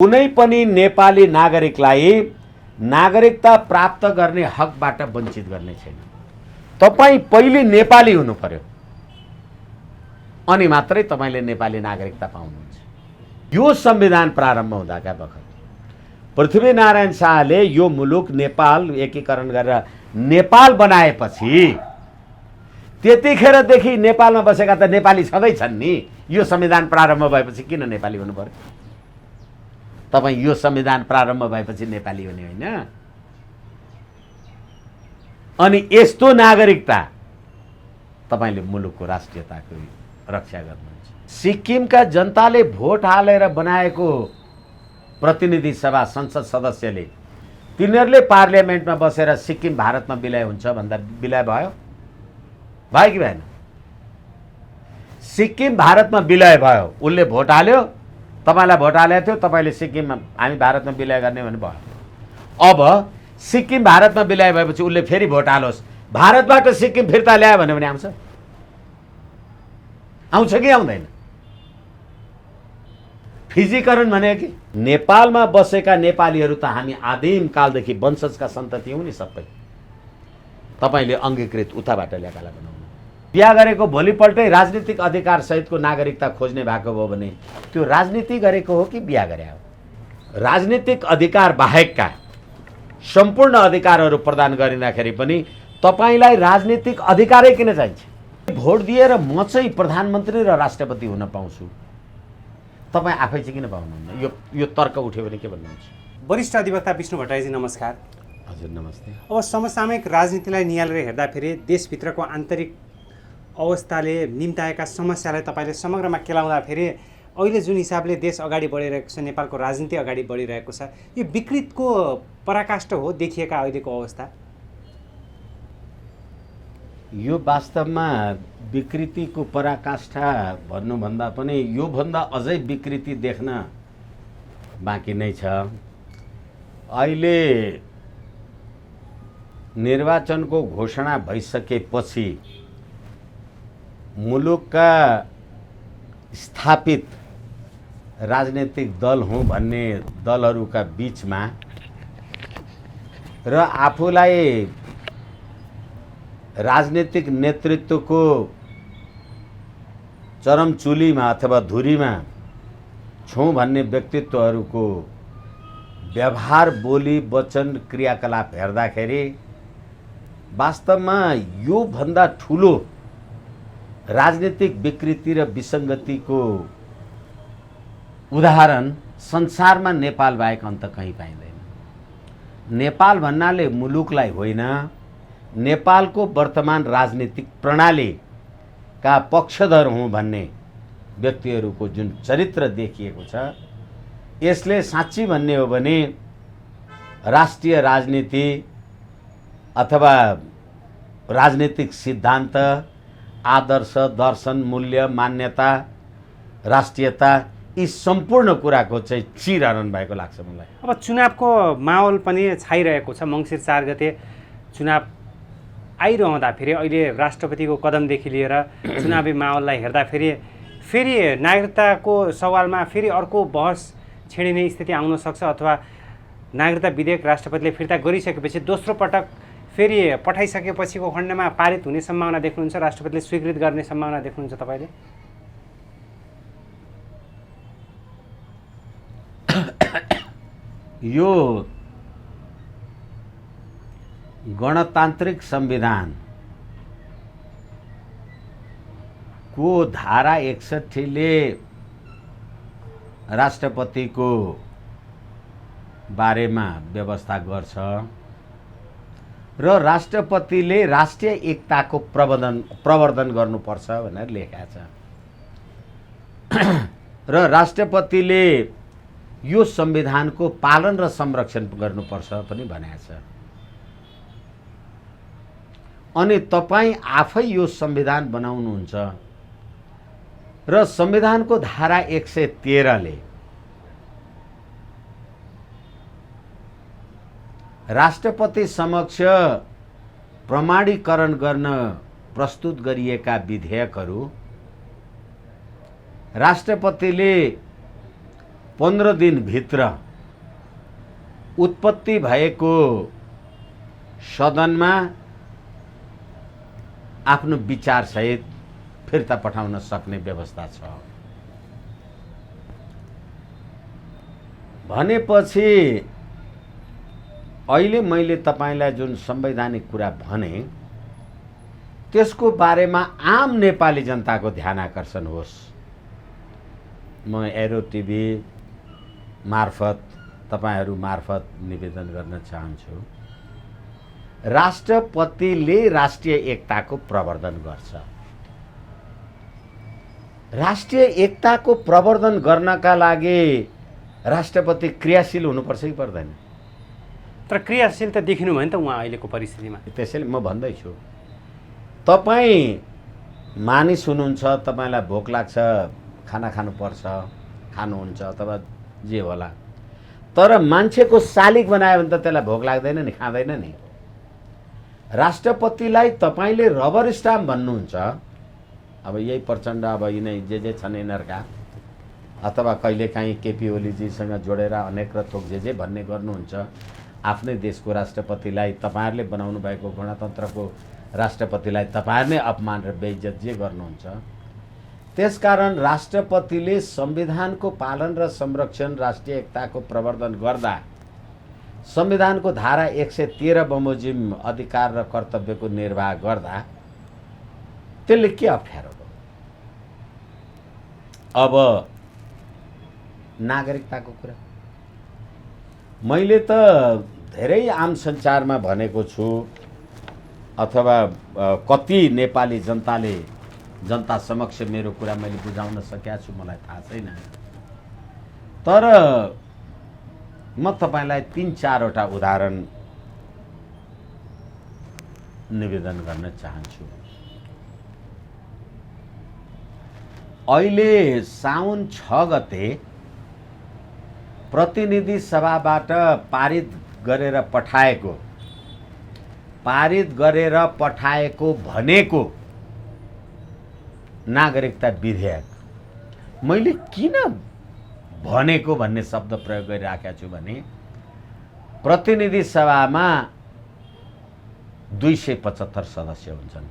कुनै पनि नेपाली नागरिकलाई नागरिकता प्राप्त गर्ने हकबाट वञ्चित गर्ने छैन। तपाईँ पहिले नेपाली हुनु पर्यो अनि मात्रै तपाईले नेपाली नागरिकता पाउनुहुन्छ। यो संविधान प्रारम्भ हुँदाका बखत पृथ्वीनारायण शाहले यो मुलुक नेपाल एकीकरण गरेर नेपाल बनाएपछि त्यतिखेरदेखि नेपालमा बसेका त नेपाली छँदैछन् नि। यो संविधान प्रारम्भ भएपछि किन नेपाली हुनु पर्यो? तपाईँ यो संविधान प्रारम्भ भएपछि नेपाली हुने होइन। अनि यस्तो नागरिकता तपाईले मुलुकको राष्ट्रियताको रक्षा गर्नुहुन्छ। सिक्किमका जनताले भोट हालेर बनाएको प्रतिनिधि सभा संसद सदस्यले तिनीहरूले पार्लियामेन्टमा बसेर सिक्किम भारतमा विलय हुन्छ भन्दा विलय भयो कि भएन? सिक्किम भारतमा विलय भयो, उसले भोट हाल्यो, तपाईलाई भोट हालेको थियो, तपाईले सिक्किममा हामी भारतमा विलय गर्ने भने भयो। अब सिक्किम भारतमा विलय भएपछि उसले फेरि भोट हालोस्, भारतबाट सिक्किम फिर्ता ल्यायो भने आउँछ? आउँछ कि आउँदैन? फिजीकरण भने कि नेपालमा बसेका नेपालीहरू त हामी आदिम कालदेखि वंशजका सन्तति हौं नि सबै। तपाईले अंगीकृत उताबाट ल्याएकालाई बनाउनु, बिहा गरेको भोलिपल्टै राजनीतिक अधिकार सहितको नागरिकता खोज्ने भएको भयो भने त्यो राजनीति गरेको हो कि बिहा गरे हो? राजनीतिक अधिकार बाहेकका सम्पूर्ण अधिकारहरू प्रदान गरिँदाखेरि पनि तपाईलाई राजनीतिक अधिकारै किन चाहिन्छ? भोट दिएर म चाहिँ प्रधानमन्त्री र राष्ट्रपति हुन पाउँछु, तपाईँ आफै चाहिँ किन पाउनुहुन्न? यो तर्क उठ्यो भने के भन्नुहुन्छ? वरिष्ठ अधिवक्ता विष्णु भट्टराईजी नमस्कार। हजुर नमस्ते। अब समसामयिक राजनीतिलाई निहालेर हेर्दाखेरि देशभित्रको आन्तरिक अवस्थाले निम्ताएका समस्यालाई तपाईले समग्रमा केलाउँदाखेरि अहिले जुन हिसाबले देश अगाडि बढिरहेको छ, नेपालको राजनीति अगाडि बढिरहेको छ, यो विकृतको पराकाष्ठ हो देखिएका अहिलेको अवस्था? यो वास्तवमा विकृतिको पराकाष्ठा भन्नुभन्दा पनि योभन्दा अझै विकृति देख्न बाँकी नै छ। अहिले निर्वाचनको घोषणा भइसकेपछि मुलुकका स्थापित राजनीतिक दल हुँ भन्ने दलहरूका बीचमा र आफूलाई राजनीतिक नेतृत्वको चरमचुलीमा अथवा धुरीमा छौं भन्ने व्यक्तित्वहरूको व्यवहार, बोली, वचन, क्रियाकलाप हेर्दाखेरि वास्तवमा यो भन्दा ठुलो राजनीतिक विकृति र विसङ्गतिको उदाहरण संसारमा नेपाल बाहेक अन्त कहीँ पाइँदैन। नेपाल भन्नाले मुलुकलाई होइन, नेपालको वर्तमान राजनीतिक प्रणालीका पक्षधर हुँ भन्ने व्यक्तिहरूको जुन चरित्र देखिएको छ, यसले साँच्ची भन्ने हो भने राष्ट्रिय राजनीति अथवा राजनीतिक सिद्धान्त, आदर्श, दर्शन, मूल्य, मान्यता, राष्ट्रियता, यी सम्पूर्ण कुराको चाहिँ चिरहरण भएको लाग्छ मलाई। अब चुनावको माहौल पनि छाइरहेको छ। मङ्सिर 4 गते चुनाव आइरहँदाखेरि अहिले राष्ट्रपतिको कदमदेखि लिएर चुनावी माहौललाई हेर्दाखेरि फेरि नागरिकताको सवालमा फेरि अर्को बहस छेडिने स्थिति आउन सक्छ, अथवा नागरिकता विधेयक राष्ट्रपतिले फिर्ता गरिसकेपछि दोस्रो पटक फेरि पठाइसकेपछिको खण्डमा पारित हुने सम्भावना देख्नुहुन्छ? राष्ट्रपतिले स्वीकृत गर्ने सम्भावना देख्नुहुन्छ तपाईले? यो गणतान्त्रिक संविधान को धारा 61 ले राष्ट्रपतिको बारेमा व्यवस्था गर्छ र राष्ट्रपतिले राष्ट्रिय एकताको प्रवर्धन गर्नुपर्छ भनेर लेखेको छ र राष्ट्रपतिले यो संविधानको पालन र संरक्षण गर्नुपर्छ पनि भनेको छ। अनि तपाईँ आफै यो संविधान बनाउनुहुन्छ र संविधानको धारा 113 ले राष्ट्रपति समक्ष प्रमाणीकरण गर्न प्रस्तुत गरिएका विधेयकहरू राष्ट्रपतिले 15 दिनभित्र उत्पत्ति भएको सदनमा आफ्नो विचारसहित फिर्ता पठाउन सक्ने व्यवस्था छ भनेपछि अहिले मैले तपाईलाई जुन संवैधानिक कुरा भने त्यसको बारेमा आम नेपाली जनताको ध्यान आकर्षण होस्। म एरो टिभी मार्फत तपाईहरू मार्फत निवेदन गर्न चाहन्छु, राष्ट्रपतिले राष्ट्रिय एकताको प्रवर्धन गर्छ। राष्ट्रिय एकताको प्रवर्धन गर्नका लागि राष्ट्रपति क्रियाशील हुनुपर्छ कि पर्दैन? तर क्रियाशील त देखिनु भयो नि त उहाँ अहिलेको परिस्थितिमा। त्यसैले म भन्दैछु, तपाईँ मानिस हुनुहुन्छ, तपाईँलाई भोक लाग्छ, खाना खानुपर्छ, खानुहुन्छ अथवा जे होला, तर मान्छेको शालिक बनायो भने त त्यसलाई भोक लाग्दैन नि, खाँदैन नि। राष्ट्रपतिलाई तपाईँले रबर स्टाम्प भन्नुहुन्छ, अब यही प्रचण्ड, अब यिनै जे छन् यिनीहरूका, अथवा कहिलेकाहीँ केपी ओलीजीसँग जोडेर अनेक र थोक जे भन्ने गर्नुहुन्छ। आफ्नै देशको राष्ट्रपतिलाई तपाईँहरूले बनाउनु भएको गणतन्त्रको राष्ट्रपतिलाई तपाईँहरूले अपमान र बेइज्जत जे गर्नुहुन्छ। त्यसकारण राष्ट्रपतिले संविधानको पालन र संरक्षण, राष्ट्रिय एकताको प्रवर्धन गर्दा संविधानको धारा 113 बमोजिम अधिकार र कर्तव्यको निर्वाह गर्दा त्यसले के अप्ठ्यारो भयो? अब नागरिकताको कुरा मैले त धेरै आम सञ्चारमा भनेको छु, अथवा कति नेपाली जनता समक्ष मेरो कुरा मैले बुझाउन सकेको छु मलाई थाहा छैन। तर म तपाईलाई 3-4 वटा उदाहरण निवेदन गर्न चाहन्छु। अहिले साउन 6 गते प्रतिनिधि सभाबाट पारित गरेर पठाएको भनेको नागरिकता विधेयक मैले किन भनेको भन्ने शब्द प्रयोग गरिराखेको छु भने प्रतिनिधि सभामा 275 सदस्य हुन्छन्।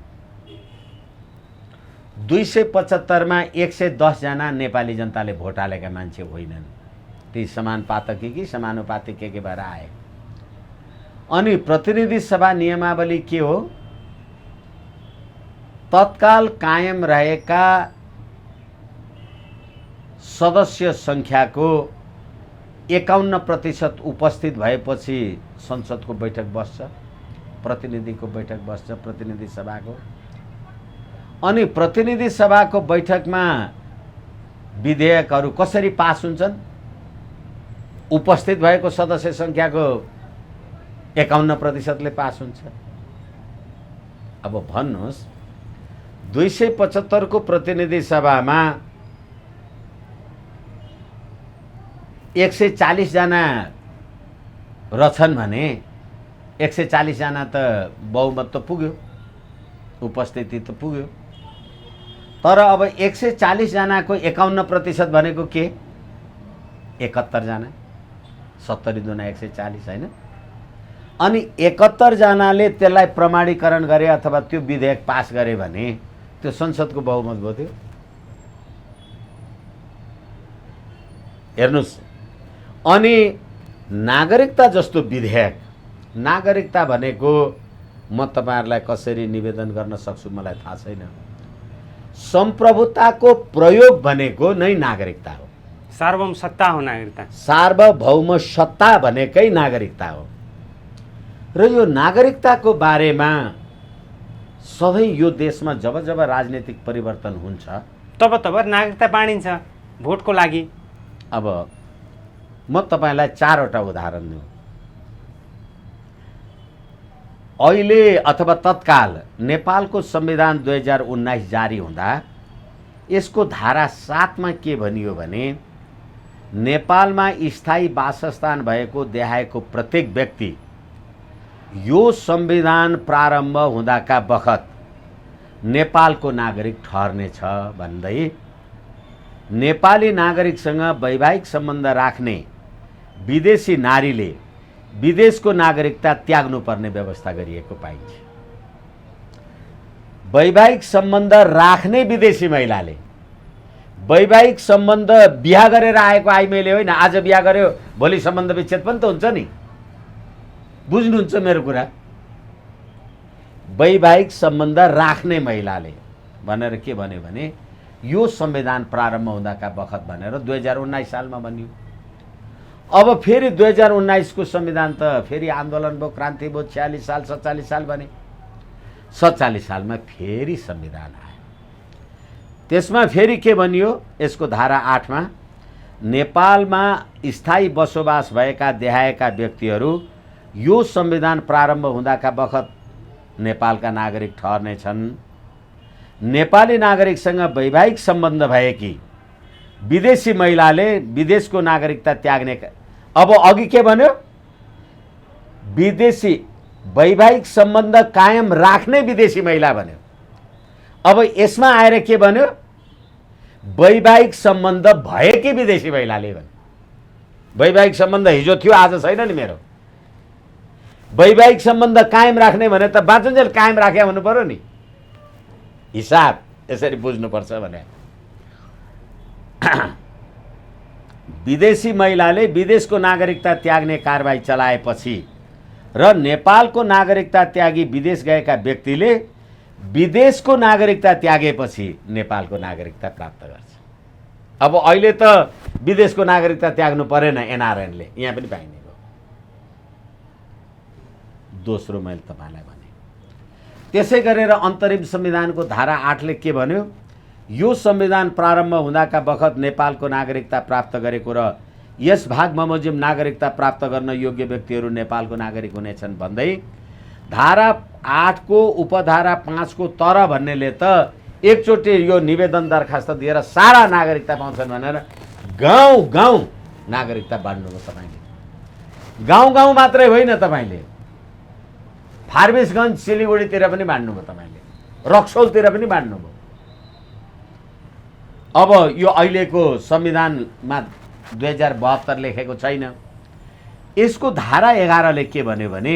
275 मा 110 जना नेपाली जनताले भोट हालेका मान्छे होइनन्। ती समानुपातिक कि समानुपातिक के भएर आए। अनि प्रतिनिधि सभा नियमावली के हो? तत्काल कायम रहेका सदस्य संख्याको 51% उपस्थित भएपछि संसदको बैठक बस्छ, प्रतिनिधिको बैठक बस्छ, प्रतिनिधि सभाको। अनि प्रतिनिधि सभाको बैठकमा विधेयकहरू कसरी पास हुन्छन्? उपस्थित भएको सदस्य संख्याको 51% ले पास हुन्छ। अब भन्नुहोस् 275 को प्रतिनिधि सभामा 140 जना रहछन् भने 140 जना त बहुमत त पुग्यो, उपस्थिति त पुग्यो। तर अब 140 जनाको 51% भनेको के? 71 जना। 70 दुना 140 हैन। अनि 71 जनाले त्यसलाई प्रमाणीकरण गरे अथवा त्यो विधेयक पास गरे भने त्यो संसदको बहुमत भयो। त्यो हेर्नुस्। अनि नागरिकता जस्तो विधेयक, नागरिकता भनेको म तपाईहरुलाई कसरी निवेदन गर्न सक्छु मलाई थाहा छैन। संप्रभुताको प्रयोग भनेको नै नागरिकता हो। सार्वभौम सत्ता हो नागरिकता। सार्वभौम सत्ता भनेकै नागरिकता हो। र यो नागरिकताको बारेमा सधैँ यो देशमा जब जब राजनीतिक परिवर्तन हुन्छ तब नागरिकता बाँडिन्छ भोटको लागि। अब म तपाईलाई 4 वटा उदाहरण दिउँ। अहिले अथवा तत्काल नेपालको संविधान 2019 जारी हुँदा यसको धारा 7 मा के भनियो भने नेपालमा स्थायी वासस्थान भएको देहाएको प्रत्येक व्यक्ति यो संविधान प्रारम्भ हुँदाका बखत नेपालको नागरिक ठहर्ने छ भन्दै नेपाली नागरिकसँग वैवाहिक सम्बन्ध राख्ने विदेशी नारीले विदेशको नागरिकता त्याग्नुपर्ने व्यवस्था गरिएको पाइन्छ। वैवाहिक सम्बन्ध राख्ने विदेशी महिलाले वैवाहिक सम्बन्ध बिहा गरेर आएको आइमाईले होइन, आज बिहा गर्यो भोलि सम्बन्ध विच्छेद पनि त हुन्छ नि। बुझ्नुहुन्छ मेरो कुरा? वैवाहिक सम्बन्ध राख्ने महिलाले भनेर के भन्यो भने यो संविधान प्रारम्भ हुँदाका बखत भनेर 2019 सालमा भनियो। अब फेरि 2019 को संविधान त फेरि आन्दोलन भयो, क्रान्ति भयो, 46 साल 47 साल भने 47 सालमा फेरि संविधान आयो। त्यसमा फेरि के भनियो, यसको धारा 8 मा नेपालमा स्थायी बसोबास भएका देहाएका व्यक्तिहरू यो संविधान प्रारम्भ हुँदाका बखत नेपालका नागरिक ठहर्नेछन्। नेपाली नागरिकसँग वैवाहिक सम्बन्ध भएकी विदेशी महिलाले विदेशको नागरिकता त्याग्ने। अब अघि के भन्यो? विदेशी वैवाहिक सम्बन्ध कायम राख्ने विदेशी महिला भन्यो। अब यसमा आएर के भन्यो? वैवाहिक सम्बन्ध भएकी विदेशी महिलाले भन्यो। वैवाहिक सम्बन्ध हिजो थियो, आज छैन नि मेरो। वैवाहिक सम्बन्ध कायम राख्ने भने त बाँचुन्जेल कायम राखे हुनु पर्यो नि। हिसाब यसरी बुझ्नुपर्छ भने विदेशी महिलाले विदेशको नागरिकता त्याग्ने कारबाही चलाएपछि र नेपालको नागरिकता त्यागी विदेश गएका व्यक्तिले विदेशको नागरिकता त्यागेपछि नेपालको नागरिकता प्राप्त गर्छ। अब अहिले त विदेशको नागरिकता त्याग्नु परेन एनआरएनले, यहाँ पनि पाइने भयो। दोस्रो मैले तपाईँलाई भने त्यसै गरेर अन्तरिम संविधानको धारा 8 ले के भन्यो? यो संविधान प्रारम्भ हुँदाका बखत नेपालको नागरिकता प्राप्त गरेको र यस भाग बमोजिम नागरिकता प्राप्त गर्न योग्य व्यक्तिहरू नेपालको नागरिक हुनेछन् भन्दै धारा 8 को उपधारा 5 को तर भन्नेले त एकचोटि यो निवेदन दरखास्त दिएर सारा नागरिकता पाउँछन् भनेर गाउँ गाउँ नागरिकता बाँड्नुभयो तपाईँले। गाउँ गाउँ मात्रै होइन, तपाईँले फारबिसगञ्ज सिलिगुडीतिर पनि बाँड्नुभयो, तपाईँले रक्सौलतिर पनि बाँड्नुभयो। अब यो अहिलेको संविधानमा 2072 लेखेको छैन। यसको धारा 11 ले के भन्यो भने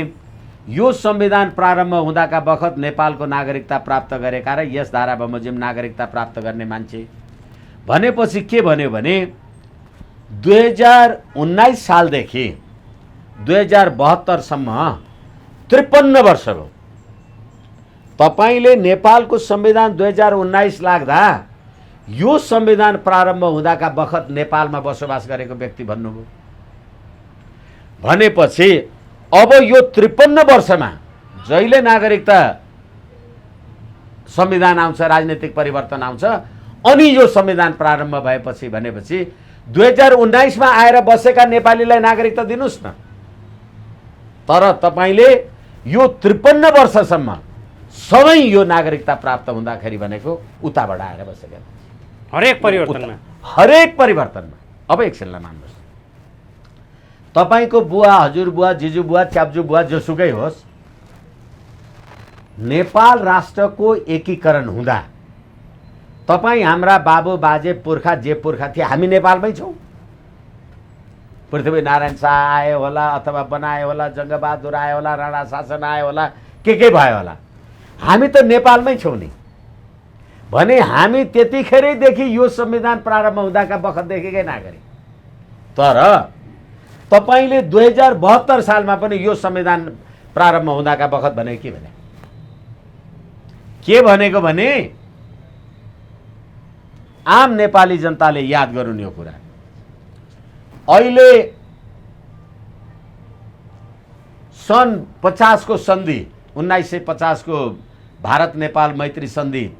यो संविधान प्रारम्भ हुँदाका बखत नेपालको नागरिकता प्राप्त गरेका र यस धारा बमोजिम नागरिकता प्राप्त गर्ने मान्छे भनेपछि के भन्यो भने 2019 सालदेखि 2072 सम्म 53 वर्ष भयो। तपाईले नेपालको संविधान 2019 लाग्दा यो संविधान प्रारम्भ हुँदाका बखत नेपालमा बसोबास गरेको व्यक्ति भन्नुभयो भनेपछि अब यो 53 वर्षमा जहिले नागरिकता संविधान आउँछ, राजनीतिक परिवर्तन आउँछ, अनि यो संविधान प्रारम्भ भएपछि भनेपछि 2019 मा आएर बसेका नेपालीलाई नागरिकता दिनुस् न। तर तपाईले यो 53 वर्षसम्म सबै यो नागरिकता प्राप्त हुँदाखेरि भनेको उताबाट आएर बसेका हरेक परिवर्तनमा। अब एकछिनलाई मान्नुहोस्, तपाईको बुवा, हजुर बुवा, जिजु बुवा, च्याप्जु बुवा जोसुकै होस्, नेपाल राष्ट्रको एकीकरण हुँदा तपाई हाम्रा बाबु बाजे पुर्खा जे पुर्खा थिए हामी नेपालमै छौँ। पृथ्वीनारायण शाह आयो होला अथवा बनायो होला, जङ्गबहादुर आयो होला, राणा शासन आयो होला, के भयो होला, हामी त नेपालमै छौँ नि। भने हामी त्यतिखेरैदेखि यो संविधान प्रारम्भ हुँदाका बखतदेखिकै नागरिक। तर तपाईले 2072 सालमा पनि यो संविधान प्रारम्भ हुँदाका बखत भने के भनेको भने आम नेपाली जनताले याद गरून् यो कुरा। अहिले सन् 50 को सन्धि, 1950 को भारत नेपाल मैत्री सन्धि,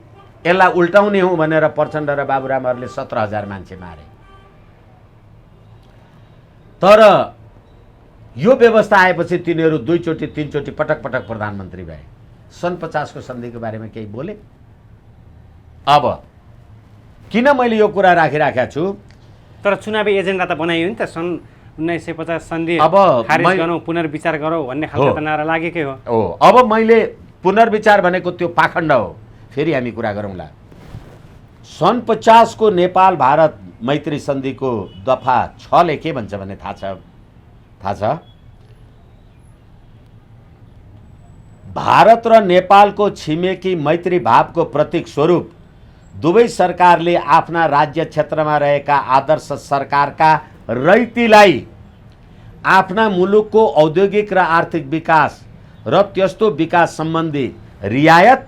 यसलाई उल्टाउने हो भनेर प्रचण्ड र बाबुरामहरूले 17,000 मान्छे मारे। तर यो व्यवस्था आएपछि तिनीहरू दुईचोटि तीनचोटि पटक पटक प्रधानमन्त्री भए। सन् 50 को सन्धिको बारेमा केही बोले? अब किन मैले यो कुरा राखिराखेको छु? तर चुनावी एजेन्डा त बनाइयो नि त। सन् 1950 सन्धि अब खारिज गरौँ, पुनर्विचार गरौँ भन्ने खालको त नारा लागेकै हो। अब मैले पुनर्विचार भनेको त्यो पाखण्ड हो, फेरि हामी कुरा गरौँला। सन् 50 को नेपाल भारत मैत्री सन्धिको दफा 6 ले के भन्छ भने थाहा छ? भारत र नेपालको छिमेकी मैत्री भावको प्रतीक स्वरूप दुवै सरकारले आफ्ना राज्य क्षेत्रमा रहेका आदर्श सरकारका रैतीलाई आफ्ना मुलुकको औद्योगिक र आर्थिक विकास र त्यस्तो विकास सम्बन्धी रियायत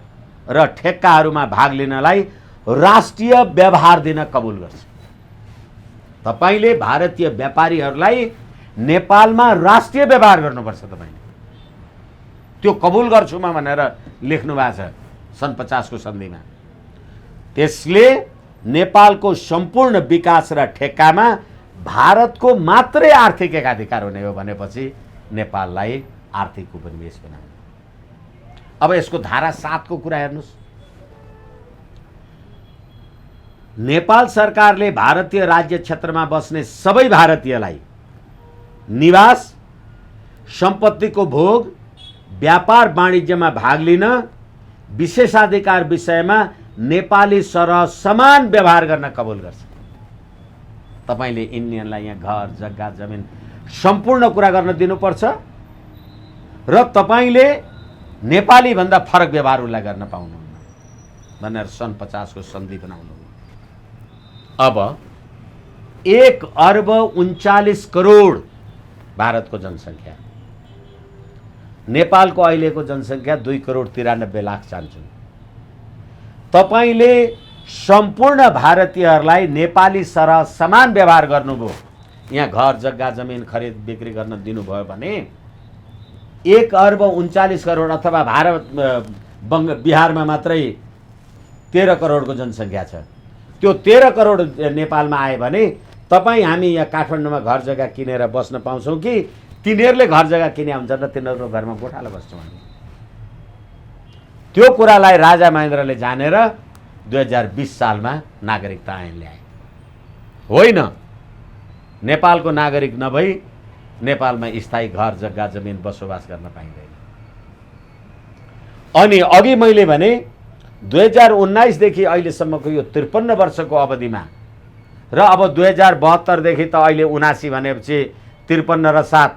र ठेक्काहरूमा भाग लिनलाई राष्ट्रिय व्यवहार दिन कबुल गर्छ। तपाईले भारतीय व्यापारीहरूलाई नेपालमा राष्ट्रिय व्यवहार गर्नुपर्छ। तपाईले त्यो कबुल गर्छु म भनेर लेख्नु भएको छ सन् 50 को सन्धिमा। त्यसले नेपालको सम्पूर्ण विकास र ठेक्कामा भारतको मात्रै आर्थिक एकाधिकार हुने हो भनेपछि नेपाललाई आर्थिक उपनिवेश बनाउने। अब यसको धारा 7 को कुरा हेर्नुस्। नेपाल सरकारले भारतीय राज्य क्षेत्रमा बस्ने सबै भारतीयलाई निवास, सम्पत्तिको भोग, व्यापार वाणिज्यमा भाग लिन, विशेषाधिकार विषयमा नेपाली सरह समान व्यवहार गर्न कबुल गर्छ। तपाईले इन्डियनलाई यहाँ घर, जग्गा, जमिन सम्पूर्ण कुरा गर्न दिनुपर्छ र तपाईले नेपाली भन्दा फरक व्यवहार उसलाई गर्न पाउनुहुन्न भनेर सन् 50 को सन्धि बनाउनु। अब 1,39 करोड भारतको जनसङ्ख्या, नेपालको अहिलेको जनसङ्ख्या 2,93,00,000 चाहन्छन्। तपाईले सम्पूर्ण भारतीयहरूलाई नेपाली सरह समान व्यवहार गर्नुभयो, यहाँ घर, जग्गा, जमिन खरिद बिक्री गर्न दिनुभयो भने 1,39 करोड अथवा बिहारमा मात्रै 13 करोडको जनसङ्ख्या छ। त्यो 13 करोड नेपालमा आयो भने तपाईँ हामी यहाँ काठमाडौँमा घर जग्गा किनेर बस्न पाउँछौँ कि तिनीहरूले घर जग्गा किने हुन्छन् र तिनीहरूको घरमा गोठालो बस्छौँ हामी? त्यो कुरालाई राजा महेन्द्रले जानेर 2020 सालमा नागरिकता ऐन ल्याए। होइन, नेपालको नागरिक नभई नेपालमा स्थायी घर, जग्गा, जमिन बसोबास गर्न पाइँदैन। अनि अघि मैले भने 2019 देखि अहिलेसम्मको यो 53 वर्षको अवधिमा र अब 2072 देखि त अहिले 79 भनेपछि 53 र 7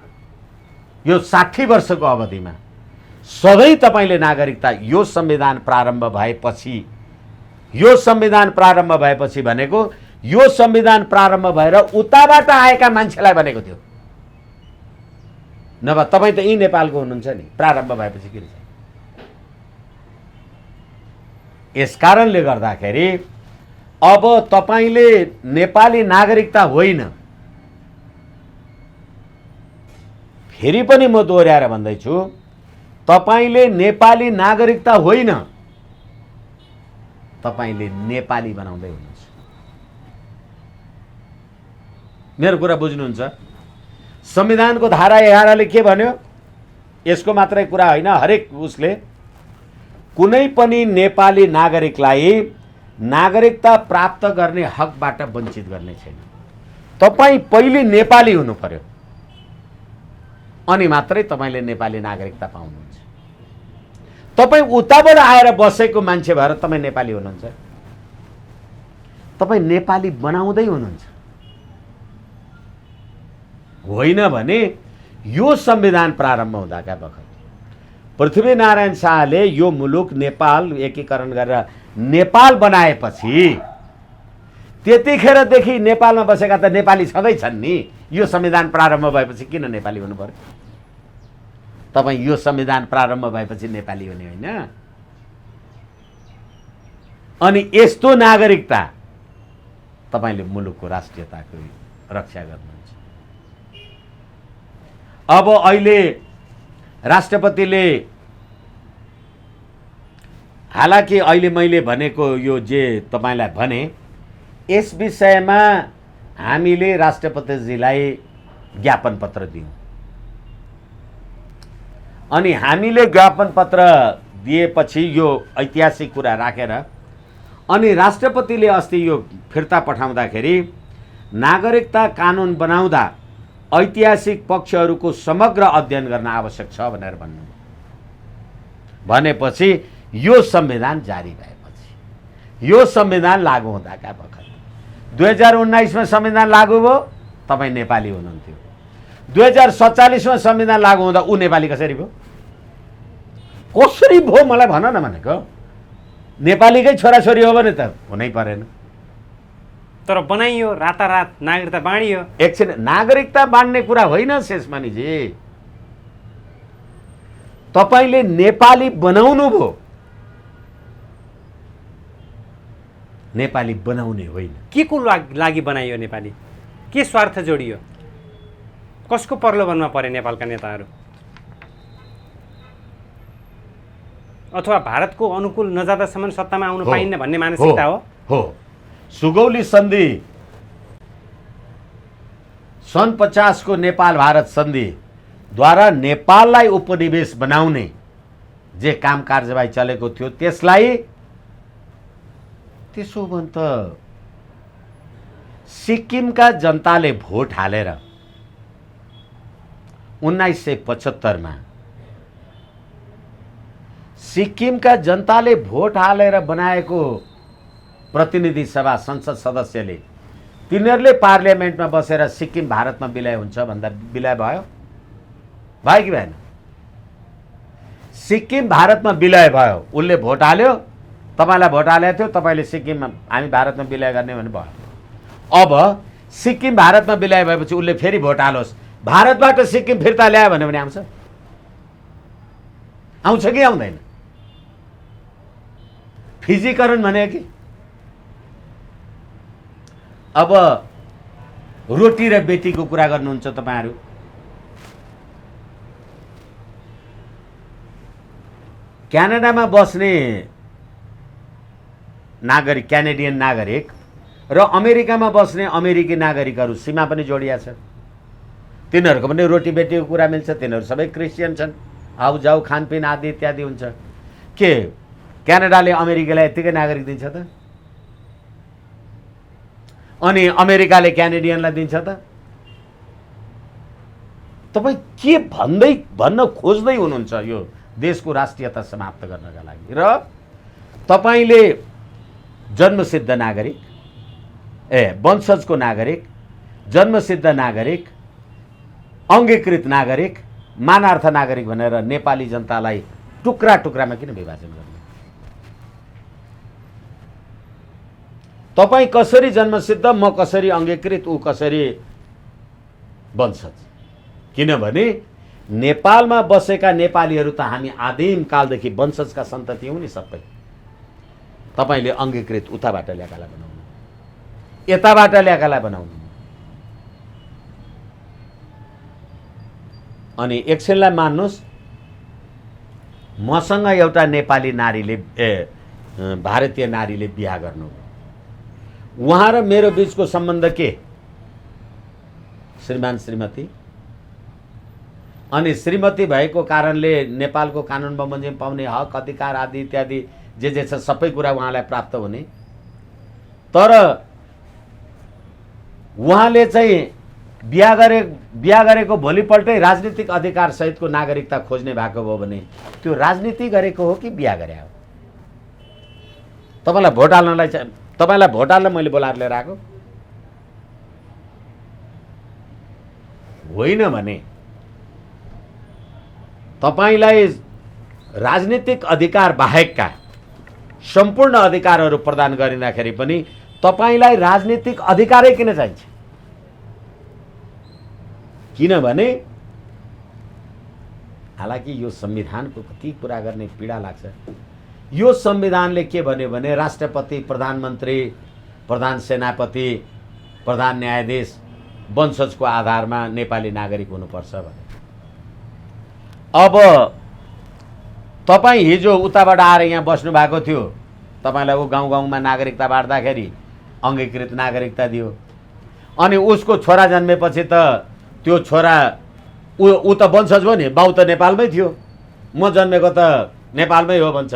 यो 60 वर्षको अवधिमा सधैँ तपाईले नागरिकता यो संविधान प्रारम्भ भएपछि भनेको यो संविधान प्रारम्भ भएर उताबाट आएका मान्छेलाई भनेको थियो। नभए तपाईँ त यही नेपालको हुनुहुन्छ नि, प्रारम्भ भएपछि किन चाहिँ? यसकारणले गर्दाखेरि अब तपाईले नेपाली नागरिकता होइन, फेरि पनि म दोहोर्याएर भन्दैछु, तपाईले नेपाली नागरिकता होइन, तपाईले नेपाली बनाउँदै हुनुहुन्छ। मेरो कुरा बुझ्नुहुन्छ? संविधानको धारा 11 ले के भन्यो? यसको मात्रै कुरा होइन, हरेक उसले कुनै पनि नेपाली नागरिकलाई नागरिकता प्राप्त गर्ने हकबाट वञ्चित गर्ने छैन। तपाईँ पहिले नेपाली हुनु पर्यो अनि मात्रै तपाईले नेपाली नागरिकता पाउनुहुन्छ। तपाईँ उताबाट आएर बसेको मान्छे भएर तपाईँ नेपाली हुनुहुन्छ, तपाईँ नेपाली बनाउँदै हुनुहुन्छ। होइन भने यो संविधान प्रारम्भ हुँदाका बखत पृथ्वीनारायण शाहले यो मुलुक नेपाल एकीकरण गरेर नेपाल बनाएपछि त्यतिखेरदेखि नेपालमा बसेका त नेपाली छँदैछन् नि। यो संविधान प्रारम्भ भएपछि किन नेपाली हुनु पर्यो? तपाईँ यो संविधान प्रारम्भ भएपछि नेपाली हुने होइन। अनि यस्तो नागरिकता तपाईले मुलुकको राष्ट्रियताको रक्षा गर्नुहुन्छ। अब अहिले राष्ट्रपतिले, हालाकि अहिले मैले भनेको यो जे तपाईलाई भने यस विषयमा हामीले राष्ट्रपतिजीलाई ज्ञापन पत्र दियौँ। अनि हामीले ज्ञापन पत्र दिएपछि यो ऐतिहासिक कुरा राखेर अनि राष्ट्रपतिले अस्ति यो फिर्ता पठाउँदाखेरि नागरिकता कानुन बनाउँदा ऐतिहासिक पक्षहरूको समग्र अध्ययन गर्न आवश्यक छ भनेर भन्नु भनेपछि यो संविधान जारी भएपछि यो संविधान लागू हुँदाका बखत 2019 में संविधान लागू भयो, तपाईँ नेपाली हुनुहुन्थ्यो। 2047 में संविधान लागू हुँदा ऊ नेपाली कसरी भयो? कसरी भयो मलाई भन न भनेको। नेपालीकै छोराछोरी हो भने त हुनै परेन। तर बनाइयो, रातारात नागरिकता बाँडियो। एकछिन, नागरिकता बाँड्ने कुरा होइन शेषमणिजी, तपाईँले नेपाली बनाउनु भयो, नेपाली बनाउने होइन। के को लागि बनाइयो नेपाली? के स्वार्थ जोडियो? कसको प्रलोभनमा परे नेपालका नेताहरू? अथवा भारतको अनुकूल नजाँदासम्म सत्तामा आउन पाइन्न भन्ने मानसिकता हो? सुगौली सन्धि सन् 50 को नेपाल भारत सन्धि द्वारा नेपाललाई उपनिवेश बनाउने जे काम कार्यवाही चलेको थियो, त्यसलाई त्यसो भने त सिक्किमका जनताले भोट हालेर 1975 मा सिक्किमका जनताले भोट हालेर बनाएको प्रतिनिधि सभा संसद सदस्यले तिनीहरूले पार्लियामेन्टमा बसेर सिक्किम भारतमा विलय हुन्छ भन्दा विलय भयो कि भएन? सिक्किम भारतमा विलय भयो, उसले भोट हाल्यो, तपाईँलाई भोट हालेको थियो, तपाईँले सिक्किममा हामी भारतमा विलय गर्ने भने भयो। अब सिक्किम भारतमा विलय भएपछि उसले फेरि भोट हालोस्, भारतबाट सिक्किम फिर्ता ल्यायो भने आउँछ? आउँछ कि आउँदैन? फिजीकरण भने कि अब रोटी र बेटीको कुरा गर्नुहुन्छ तपाईहरु। क्यानाडामा बस्ने नागरिक, क्यानेडियन नागरिक र अमेरिकामा बस्ने अमेरिकी नागरिकहरू सीमा पनि जोडिया छ। तिनीहरूको पनि रोटी बेटीको कुरा मिल्छ, तिनीहरू सबै क्रिस्चियन छन्, आउ जाउ खानपिन आदि इत्यादि हुन्छ। के क्यानाडाले अमेरिकालाई यतिकै नागरिक दिन्छ त? अनि अमेरिकाले क्यानेडियनलाई दिन्छ त? तपाईं के भन्न खोज्दै हुनुहुन्छ यो देशको राष्ट्रियता समाप्त गर्नका लागि? र तपाईले जन्मसिद्ध नागरिक, वंशजको नागरिक, जन्मसिद्ध नागरिक, अंगीकृत नागरिक, मानार्थ नागरिक भनेर नेपाली जनतालाई टुक्रा टुक्रामा किन विभाजन गर्ने? तपाई कसरी जन्मसिद्ध, म कसरी अंगीकृत, ऊ कसरी वंशज? किनभने नेपालमा बसेका नेपालीहरू त हामी आदिम कालदेखि वंशजका सन्तति हौं नि सबै। तपाईले अंगीकृत उताबाट ल्याएकालाई बनाउनु, यताबाट ल्याएकालाई बनाउनु। अनि एकछिनलाई मान्नुस्, मसँग एउटा नेपाली नारीले भारतीय नारीले बिहा गर्नु, उहाँ र मेरो बीचको सम्बन्ध के? श्रीमान श्रीमती। अनि श्रीमती भएको कारणले नेपालको कानुन बमोजिम पाउने हक अधिकार आदि इत्यादि जे छ सबै कुरा उहाँलाई प्राप्त हुने। तर उहाँले चाहिँ बिहा गरेको भोलिपल्टै राजनीतिक अधिकार सहितको नागरिकता खोज्ने भएको हो भने त्यो राजनीति गरेको हो कि बिहा गरे हो? तपाईलाई भोट हाल्नलाई चाहिँ, तपाईलाई भोट हाल्न मैले बोलाएर लिएर आएको होइन भने तपाईलाई राजनीतिक अधिकार बाहेकका सम्पूर्ण अधिकारहरू प्रदान गरिँदाखेरि पनि तपाईलाई राजनीतिक अधिकारै किन चाहिन्छ? किनभने हालाकि यो संविधानको कति कुरा गर्ने पीडा लाग्छ। यो संविधानले के भन्यो भने राष्ट्रपति, प्रधानमन्त्री, प्रधान सेनापति, प्रधान न्यायाधीश वंशजको आधारमा नेपाली नागरिक हुनुपर्छ भने। अब तपाई हिजो उताबाट आएर यहाँ बस्नु भएको थियो, तपाईलाई ऊ गाउँ गाउँमा नागरिकता बाँड्दाखेरि अंगीकृत नागरिकता दियो। अनि उसको छोरा जन्मेपछि त त्यो छोरा ऊ त वंशज हो नि, बाउ त नेपालमै थियो, म जन्मेको त नेपालमै हो भन्छ।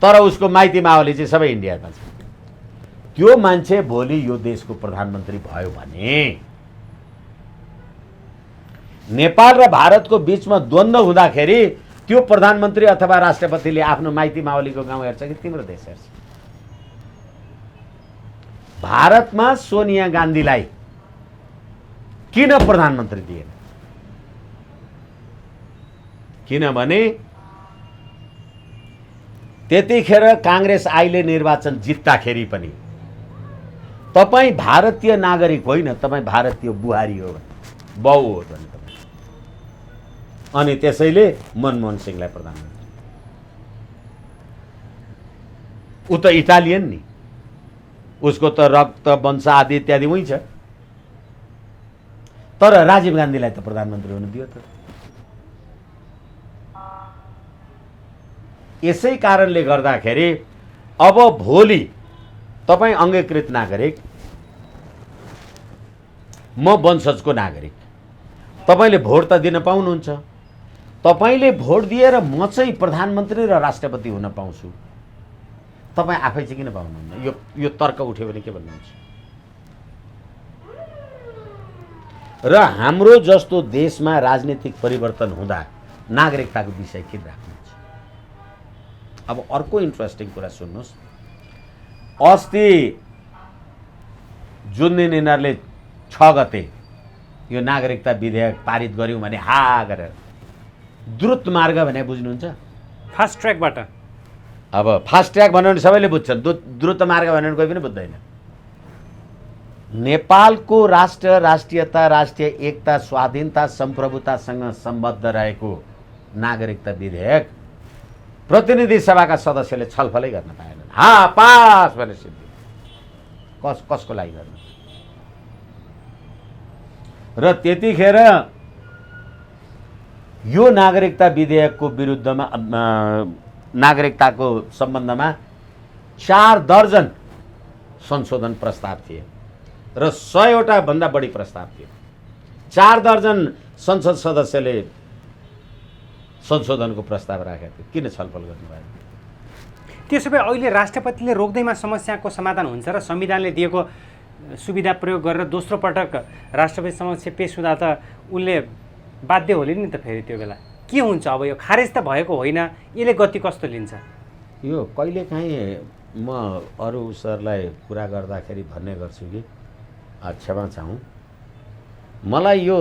तर उसको माइती मावली चाहिँ सबै इन्डियामा छ। त्यो मान्छे भोलि यो देशको प्रधानमन्त्री भयो भने नेपाल र भारतको बीचमा द्वन्द्व हुँदाखेरि त्यो प्रधानमन्त्री अथवा राष्ट्रपतिले आफ्नो माइती मावलीको गाउँ हेर्छ कि तिम्रो देश हेर्छ? भारतमा सोनिया गान्धीलाई किन प्रधानमन्त्री दिएन? किनभने त्यतिखेर काङ्ग्रेस आइले निर्वाचन जित्दाखेरि पनि तपाईँ भारतीय नागरिक होइन, तपाईँ भारतीय बुहारी हो, बाउ हो भने तपाईँ। अनि त्यसैले मनमोहन सिंहलाई प्रधानमन्त्री, ऊ त इटालियन नि, उसको त रक्त वंश आदि इत्यादि उही छ। तर राजीव गान्धीलाई त प्रधानमन्त्री हुन दियो त। यसै कारणले गर्दाखेरि अब भोलि तपाईँ अङ्गीकृत नागरिक, म वंशजको नागरिक, तपाईँले भोट त दिन पाउनुहुन्छ। तपाईँले भोट दिएर म चाहिँ प्रधानमन्त्री र राष्ट्रपति हुन पाउँछु, तपाईँ आफै चाहिँ किन पाउनुहुन्न? यो तर्क उठ्यो भने के भन्नुहुन्छ? र हाम्रो जस्तो देशमा राजनीतिक परिवर्तन हुँदा नागरिकताको विषय किन राख्नुहुन्छ? अब अर्को इन्ट्रेस्टिङ कुरा सुन्नुहोस्। अस्ति जुन दिन यिनीहरूले 6 गते यो नागरिकता विधेयक पारित गर्यौँ भने हा गरेर द्रुत मार्ग भने बुझ्नुहुन्छ? फास्ट ट्र्याकबाट। अब फास्ट ट्र्याक भन्यो भने सबैले बुझ्छन्, द्रुत मार्ग भन्यो भने कोही पनि बुझ्दैन। नेपालको राष्ट्र, राष्ट्रियता, राष्ट्रिय एकता, स्वाधीनता, सम्प्रभुतासँग सम्बद्ध रहेको नागरिकता विधेयक प्रतिनिधि सभाका सदस्यले छलफलै गर्न पाएनन्। हा पास भने सिद्धि। कसको लागि गर्नु? र त्यतिखेर यो नागरिकता विधेयकको विरुद्धमा, नागरिकताको सम्बन्धमा 4 दर्जन संशोधन प्रस्ताव थिए र 100 भन्दा बढी प्रस्ताव थिए। 4 दर्जन संसद सदस्यले संशोधनको प्रस्ताव राखेका थिए। किन छलफल गर्नुभयो? त्यसो भए अहिले राष्ट्रपतिले रोक्दैमा समस्याको समाधान हुन्छ र संविधानले दिएको सुविधा प्रयोग गरेर दोस्रो पटक राष्ट्रपति समक्ष पेश हुँदा त उनले बाध्य होली नि त फेरि त्यो बेला के हुन्छ? अब यो खारेज त भएको होइन, यसले गति कस्तो लिन्छ? यो कहिलेकाहीँ म अरू सरलाई कुरा गर्दाखेरि भन्ने गर्छु कि क्षमा चाहौँ, मलाई यो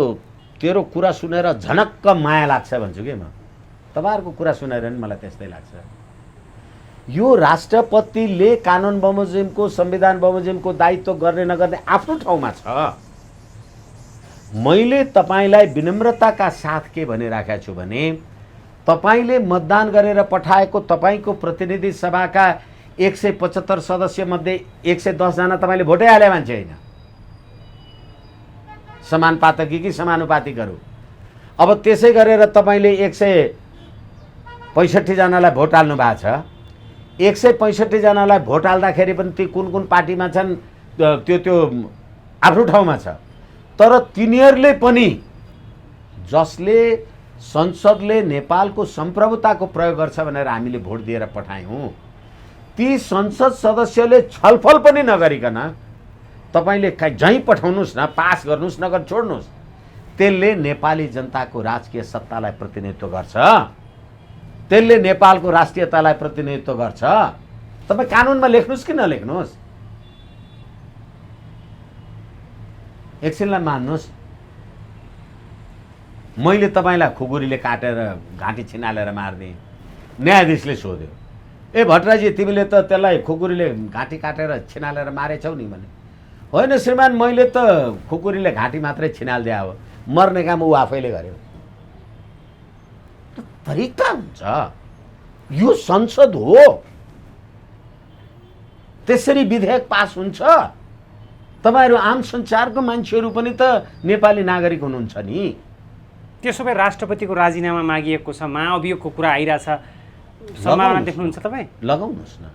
तेरो कुरा सुनेर झनक्क माया लाग्छ भन्छु कि म। तपाईँहरूको कुरा सुनेर नि मलाई त्यस्तै लाग्छ। यो राष्ट्रपतिले कानुन बमोजिमको, संविधान बमोजिमको दायित्व गर्ने नगर्ने आफ्नो ठाउँमा छ। मैले तपाईँलाई विनम्रताका साथ के भनिराखेको छु भने तपाईँले मतदान गरेर पठाएको तपाईँको प्रतिनिधि सभाका 175 सदस्य मध्ये 110 जना तपाईँले भोटै हाले मान्छे होइन, समानुपातिक कि समानुपातिकहरू। अब त्यसै गरेर तपाईँले 165 जनालाई भोट हाल्नु भएको छ। 165 जनालाई भोट हाल्दाखेरि पनि ती कुन कुन पार्टीमा छन् त्यो आफ्नो ठाउँमा छ। तर तिनीहरूले पनि जसले संसदले नेपालको सम्प्रभुताको प्रयोग गर्छ भनेर हामीले भोट दिएर पठायौँ, ती संसद सदस्यले छलफल पनि नगरिकन तपाईँले जहीँ पठाउनुहोस् न, पास गर्नुहोस् नगर छोड्नुहोस्, त्यसले नेपाली जनताको राजकीय सत्तालाई प्रतिनिधित्व गर्छ, त्यसले नेपालको राष्ट्रियतालाई प्रतिनिधित्व गर्छ। तपाईँ कानुनमा लेख्नुहोस् कि नलेख्नुहोस्, एकछिनलाई मान्नुहोस्। मैले तपाईँलाई खुकुरीले काटेर घाँटी छिनालेर मारिदिएँ, न्यायाधीशले सोध्यो, ए भट्टराजी तिमीले त त्यसलाई खुकुरीले घाँटी काटेर छिनालेर मारेछौ नि भने। होइन श्रीमान, मैले त खुकुरीले घाँटी मात्रै छिनालिदिए हो, मर्ने काम ऊ आफैले गर्यो। तरिका हुन्छ, यो संसद हो, त्यसरी विधेयक पास हुन्छ। तपाईहरु आम संसारको मान्छेहरू पनि त नेपाली नागरिक हुनुहुन्छ नि। त्यसो भए राष्ट्रपतिको राजीनामा मागिएको छ, महाअभियोगको कुरा आइराछ, सम्भावना देख्नुहुन्छ तपाईँ? लगाउनुहोस् न।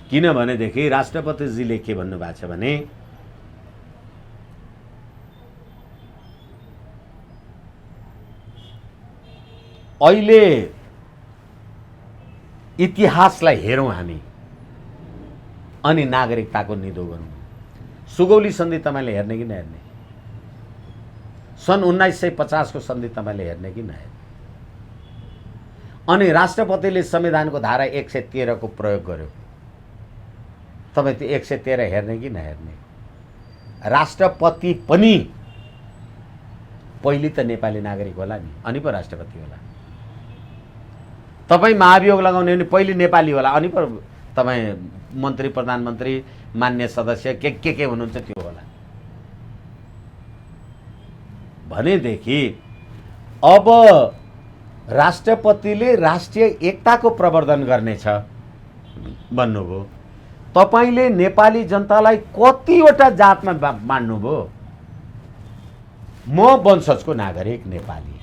किनभनेदेखि राष्ट्रपतिजीले के भन्नुभएको छ भने अहिले इतिहासलाई हेरौँ हामी अनि नागरिकताको निधो गरौँ। सुगौली सन्धि तपाईँले हेर्ने कि नहेर्ने? सन् 1950 को सन्धि तपाईँले हेर्ने कि नहेर्ने? अनि राष्ट्रपतिले संविधानको धारा 113 को प्रयोग गर्यो। तपाईँ त्यो 113 हेर्ने कि नहेर्ने? राष्ट्रपति पनि पहिले त नेपाली नागरिक होला नि, अनि पो राष्ट्रपति होला। तपाईँ महाभियोग लगाउने भने पहिले नेपाली होला, अनि पो तपाईँ मन्त्री प्रधानमन्त्री मान्य सदस्य के हुनुहुन्छ त्यो होला। भनेदेखि अब राष्ट्रपतिले राष्ट्रिय एकताको प्रवर्धन गर्नेछ भन्नुभयो। तपाईले नेपाली जनतालाई कतिवटा जातमा बाँड्नुभयो? म वंशजको नागरिक नेपाली,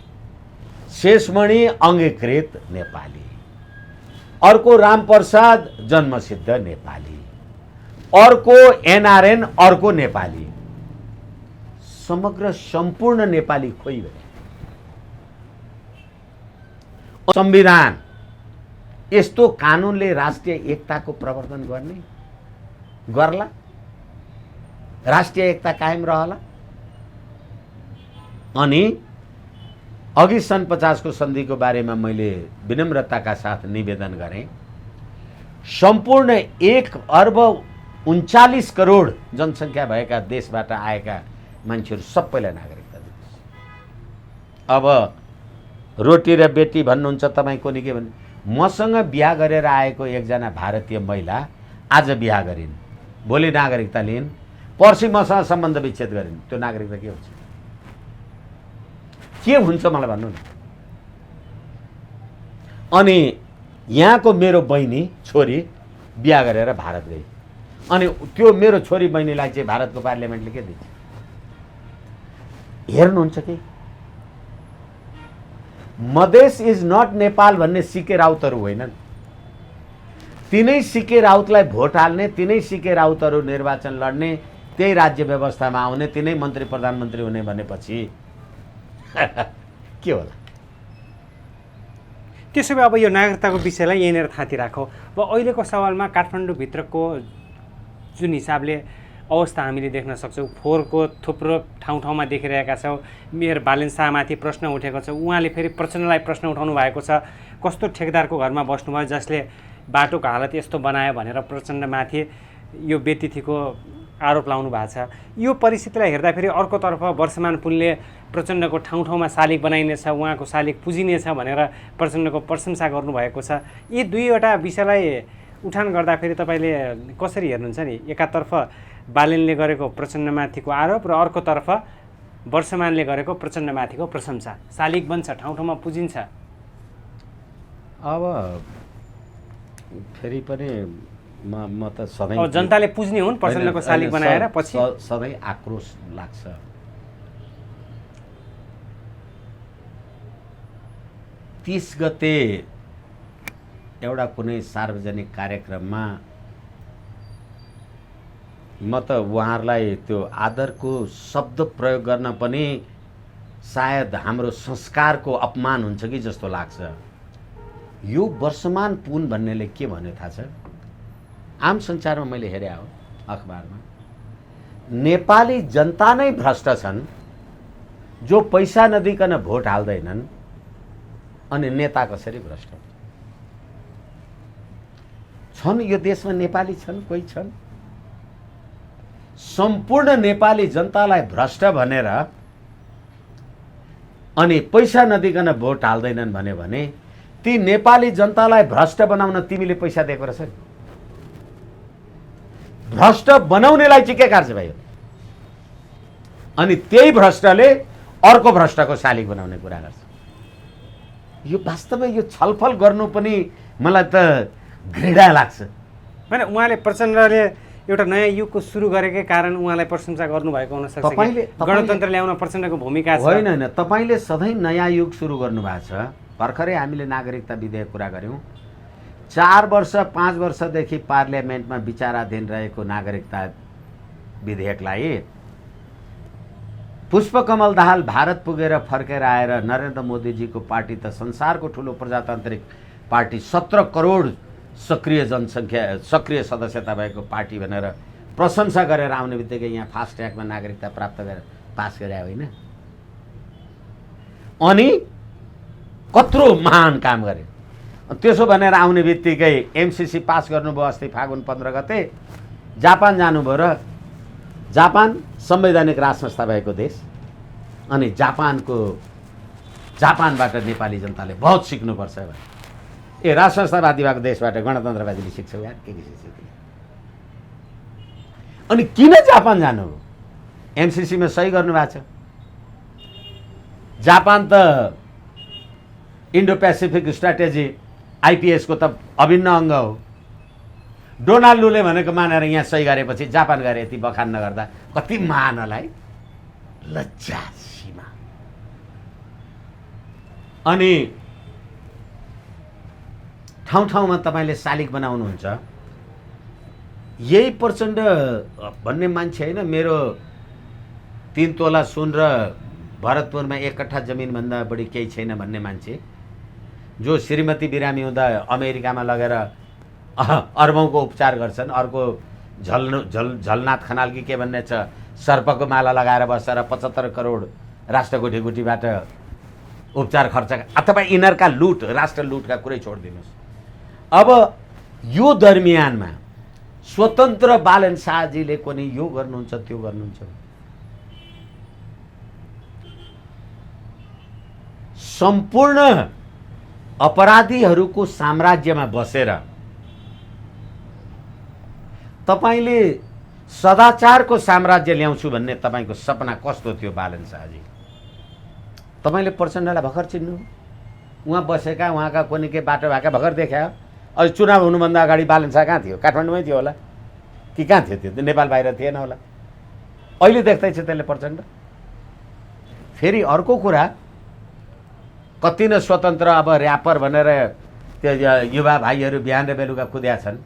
शेषमणि अङ्गीकृत नेपाली, अर्को रामप्रसाद जन्मसिद्ध नेपाली, अर्को एनआरएन अर्को नेपाली, समग्र सम्पूर्ण नेपाली खोइ भने संविधान यस्तो कानुनले राष्ट्रिय एकताको प्रवर्धन गर्ला? राष्ट्रिय एकता कायम रहला? अनि अघि सन् 50 को सन्धिको बारेमा मैले विनम्रताका साथ निवेदन गरेँ। सम्पूर्ण 1.39 करोड जनसङ्ख्या भएका देशबाट आएका मान्छेहरू सबैलाई नागरिकता दिनुहोस्। अब रोटी र बेटी भन्नुहुन्छ तपाईँ कोनी के भन्नु? मसँग बिहा गरेर आएको एकजना भारतीय महिला आज बिहा गरिन्, भोलि नागरिकता लिइन्, पर्सि मसँग सम्बन्ध विच्छेद गरिन्, त्यो नागरिकता के हुन्छ? के हुन्छ मलाई भन्नु न। अनि यहाँको मेरो बहिनी छोरी बिहा गरेर भारत गई, अनि त्यो मेरो छोरी बहिनीलाई चाहिँ भारतको पार्लियामेन्टले के दिन्छ? हेर्नुहुन्छ कि मधेस इज नट नेपाल भन्ने सिके राउतहरू होइनन्। तिनै सिके राउतलाई भोट हाल्ने, तिनै सिके राउतहरू निर्वाचन लड्ने, त्यही राज्य व्यवस्थामा आउने, तिनै मन्त्री प्रधानमन्त्री हुने भनेपछि के होला? त्यसो भए अब यो नागरिकताको विषयलाई यहीँनिर थाती राखौँ। अब अहिलेको सवालमा काठमाडौँभित्रको जुन हिसाबले अवस्था हामीले देख्न सक्छौँ, फोहोरको थुप्रो ठाउँ ठाउँमा देखिरहेका छौँ। मेयर बालेन शाहमाथि प्रश्न उठेको छ, उहाँले फेरि प्रचण्डलाई प्रश्न उठाउनु भएको छ, कस्तो ठेकदारको घरमा बस्नुभयो जसले बाटोको हालत यस्तो बनायो भनेर प्रचण्डमाथि यो व्यतिथिको आरोप लाउनु भएको छ। यो परिस्थितिलाई हेर्दाखेरि अर्कोतर्फ वर्षमान पुनले प्रचण्डको ठाउँ ठाउँमा शालिग बनाइनेछ, उहाँको शालिग पुजिनेछ भनेर प्रचण्डको प्रशंसा गर्नुभएको छ। यी दुईवटा विषयलाई उठान गर्दाखेरि तपाईँले कसरी हेर्नुहुन्छ नि? एकातर्फ बालेनले गरेको प्रचण्डमाथिको आरोप र अर्कोतर्फ वर्षमानले गरेको प्रचण्डमाथिको प्रशंसा। शालिग बन्छ, ठाउँ ठाउँमा पुजिन्छ। अब फेरि पनि म त सधैँ जनताले पुज्ने हुन् प्रचण्डको शालिग बनाएर पछि सधैँ आक्रोश लाग्छ। तीस गते एउटा कुनै सार्वजनिक कार्यक्रममा म त उहाँहरूलाई त्यो आदरको शब्द प्रयोग गर्न पनि सायद हाम्रो संस्कारको अपमान हुन्छ कि जस्तो लाग्छ। यो वर्षमान पुन भन्नेले के भन्यो थाहा छ? आम सञ्चारमा मैले हेरे हो, अखबारमा, नेपाली जनता नै भ्रष्ट छन्, जो पैसा नदिकन भोट हाल्दैनन्, अनि नेता कसरी भ्रष्ट छन्? यो देशमा नेपाली छन्, कोही छन्? सम्पूर्ण नेपाली जनतालाई भ्रष्ट भनेर अनि पैसा नदिकन भोट हाल्दैनन् भन्यो भने ती नेपाली जनतालाई भ्रष्ट बनाउन तिमीले पैसा दिएको रहेछ? भ्रष्ट बनाउनेलाई चाहिँ के कार्य भयो? अनि त्यही भ्रष्टले अर्को भ्रष्टको शालिग बनाउने कुरा गर्छ। यो वास्तवमा यो छलफल गर्नु पनि मलाई त घृणा लाग्छ। होइन, उहाँले प्रचण्डले एउटा नयाँ युगको सुरु गरेकै कारण उहाँलाई प्रशंसा गर्नुभएको हुनसक्छ। गणतन्त्र ल्याउन प्रचण्डको भूमिका छ। होइन होइन, तपाईँले सधैँ नयाँ युग सुरु गर्नुभएको छ। भर्खरै हामीले नागरिकता विधेयक कुरा गऱ्यौँ। 4 वर्ष 5 वर्षदेखि पार्लियामेन्टमा विचाराधीन रहेको नागरिकता विधेयकलाई पुष्पकमल दाहाल भारत पुगेर फर्केर आएर नरेन्द्र मोदीजीको पार्टी त संसारको ठुलो प्रजातान्त्रिक पार्टी, 17 करोड सक्रिय जनसङ्ख्या, सक्रिय सदस्यता भएको पार्टी भनेर प्रशंसा गरेर आउने बित्तिकै यहाँ फास्ट ट्र्याकमा नागरिकता प्राप्त गरेर पास गरे होइन? अनि कत्रो महान काम गरे। त्यसो भनेर आउने बित्तिकै एमसिसी पास गर्नुभयो अस्ति फागुन 15 गते, जापान जानुभयो र जापान संवैधानिक राज संस्था भएको देश अनि जापानबाट नेपाली जनताले बहुत सिक्नुपर्छ भने राज संस्थावादी भएको देशबाट गणतन्त्रवादीले सिक्छ यार के सिक्छ। अनि किन जापान जानुभयो? एमसिसीमा सही गर्नुभएको छ। जापान त इन्डो पेसिफिक स्ट्राटेजी आइपिएसको त अभिन्न अङ्ग हो। डोनाल्ड लूले भनेको मानेर यहाँ सही गरेपछि जापान गरे यति बखान नगर्दा कति महान होला है, लज्जा सीमा। अनि ठाउँ ठाउँमा तपाईँले शालिग बनाउनुहुन्छ। यही प्रचण्ड भन्ने मान्छे होइन, मेरो 3 तोला सुन र भरतपुरमा 1 कट्ठा जमिनभन्दा बढी केही छैन भन्ने मान्छे, जो श्रीमती बिरामी हुँदा अमेरिकामा लगेर अरबौँको उपचार गर्छन्। अर्को झलनाथ खनाल कि के भन्ने छ, सर्पको माला लगाएर बसेर 75 करोड राष्ट्र गुटीबाट उपचार खर्च, अथवा यिनीहरूका लुट, राष्ट्र लुटका कुरै छोडिदिनुहोस्। अब यो दरमियानमा स्वतन्त्र बालन शाहजीले पनि यो गर्नुहुन्छ त्यो गर्नुहुन्छ। सम्पूर्ण अपराधीहरूको साम्राज्यमा बसेर तपाईले सदाचारको साम्राज्य ल्याउँछु भन्ने तपाईको सपना कस्तो थियो बालन शाहजी? तपाईले प्रचण्डलाई भर्खर चिन्नु, उहाँ बसेका उहाँका कुनै के बाटो भएका भर्खर देखा। अहिले चुनाव हुनुभन्दा अगाडि बालन शाह कहाँ थियो? काठमाडौँमै थियो होला कि कहाँ थियो? त्यो नेपाल बाहिर थिएन होला। अहिले देख्दैछ त्यसले प्रचण्ड। फेरि अर्को कुरा, कति न स्वतन्त्र अब ऱ्यापर भनेर त्यो युवा भाइहरू बिहान र बेलुका कुद्या छन्।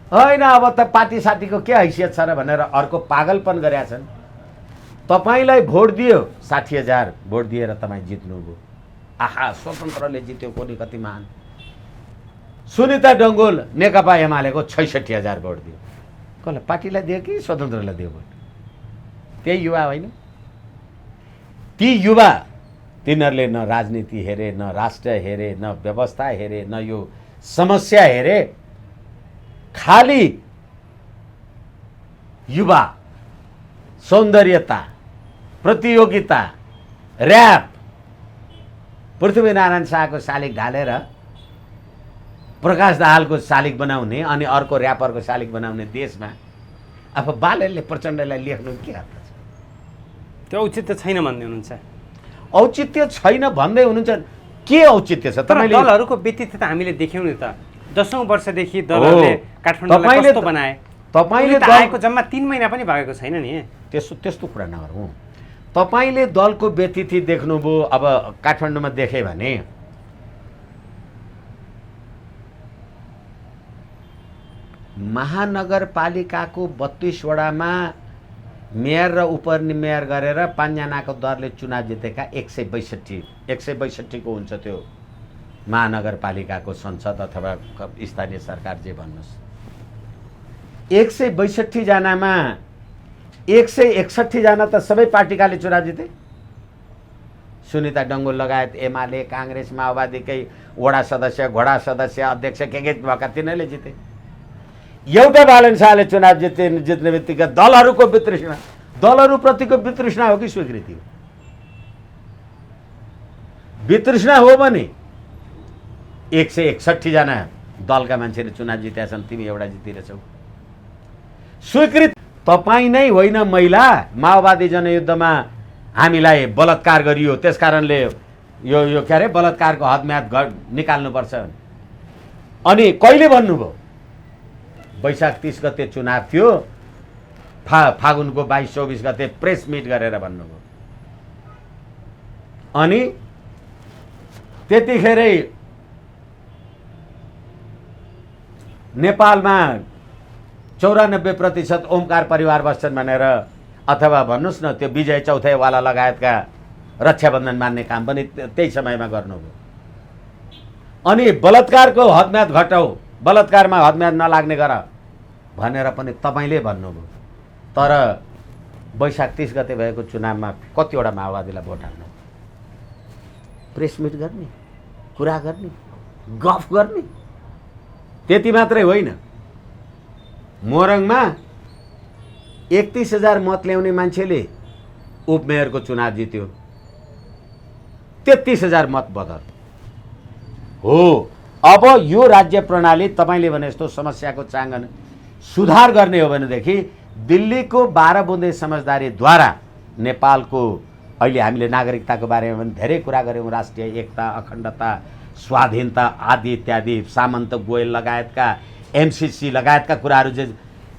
होइन अब त पार्टी साटीको के हैसियत छ र भनेर अर्को पागलपन गरेका छन्। तपाईलाई भोट दियो, 60,000 भोट दिएर तपाईँ जित्नुभयो। आहा, स्वतन्त्रले जित्यो, कोनी कति महान। सुनिता डङ्गोल नेकपा एमालेको 66,000 भोट दियो। कसलाई? पार्टीलाई दियो कि स्वतन्त्रलाई दियो भोट? त्यही युवा होइन? ती युवा, तिनीहरूले न राजनीति हेरे, न राष्ट्र हेरे, न व्यवस्था हेरे, न यो समस्या हेरे। खाली युवा, सौन्दर्यता, प्रतियोगिता, र्याप, पृथ्वीनारायण शाहको शालिग ढालेर प्रकाश दाहालको शालिग बनाउने अनि अर्को र्यापरको शालिग बनाउने देशमा अब बालनले प्रचण्डलाई लेख्नु के अर्थ छ? त्यो औचित्य छैन भन्दै हुनुहुन्छ। औचित्य छैन भन्दै हुनुहुन्छ। के औचित्य छ? तर दलहरूको व्यतित्व त हामीले देख्यौँ नि त। 10औं वर्षदेखि दलहरूले काठमाडौँलाई कस्तो बनाए। तपाईँले आएको जम्मा 3 महिना पनि भएको छैन नि। त्यस्तो कुरा नगरौँ। तपाईँले दलको व्यतिथि देख्नुभयो। अब काठमाडौँमा देखे भने महानगरपालिकाको 32 वडामा मेयर र उपमेयर गरेर 5 जनाको दरले चुनाव जितेका 162 को हुन्छ त्यो महानगरपालिकाको संसद अथवा स्थानीय सरकार जे भन्नुहोस्। 162 जनामा 161 जना त सबै पार्टीकाले चुनाव जिते। सुनिता डङ्गोल लगायत एमाले, काङ्ग्रेस, माओवादीकै वडा सदस्य, घोडा सदस्य, अध्यक्ष के भएका तिनीहरूले जिते। एउटा बालन शाहले चुनाव जित्ने बित्तिकै दलहरूको वितृष्णा, दलहरूप्रतिको वितृष्णा हो कि स्वीकृति हो? वितृष्णा हो भने 161 जना दलका मान्छेले चुनाव जितेका छन्, तिमी एउटा जितिरहेछौ। स्वीकृत तपाईँ नै होइन महिला। माओवादी जनयुद्धमा हामीलाई बलात्कार गरियो, त्यसकारणले यो के अरे बलात्कारको हदम्याद निकाल्नुपर्छ। अनि कहिले भन्नुभयो? वैशाख 30 गते चुनाव थियो, फागुनको 22-24 गते प्रेस मिट गरेर भन्नुभयो। अनि त्यतिखेरै नेपालमा 94% ओमकार परिवार बस्छन् भनेर, अथवा भन्नुहोस् न त्यो विजय चौथाईवाला लगायतका रक्षाबन्धन मान्ने काम पनि त्यही समयमा गर्नुभयो। अनि बलात्कारको हदम्याद घटाऊ, बलात्कारमा हदम्याद नलाग्ने गर भनेर पनि तपाईँले भन्नुभयो। तर वैशाख 30 गते भएको चुनावमा कतिवटा माओवादीलाई भोट हाल्नु? प्रेस मिट गर्ने, कुरा गर्ने, गफ गर्ने, त्यति मात्रै होइन। मोरङमा 31,000 मत ल्याउने मान्छेले उपमेयरको चुनाव जित्यो, 33,000 मत बदल हो। अब यो राज्य प्रणाली तपाईँले भने जस्तो समस्याको चाङ्गन सुधार गर्ने हो भनेदेखि दिल्लीको 12 बुँदे समझदारीद्वारा नेपालको अहिले हामीले नागरिकताको बारेमा पनि धेरै कुरा गऱ्यौँ, राष्ट्रिय एकता, अखण्डता, स्वाधीनता आदि इत्यादि, सामन्त गोयल लगायतका, एमसिसी लगायतका कुराहरू जे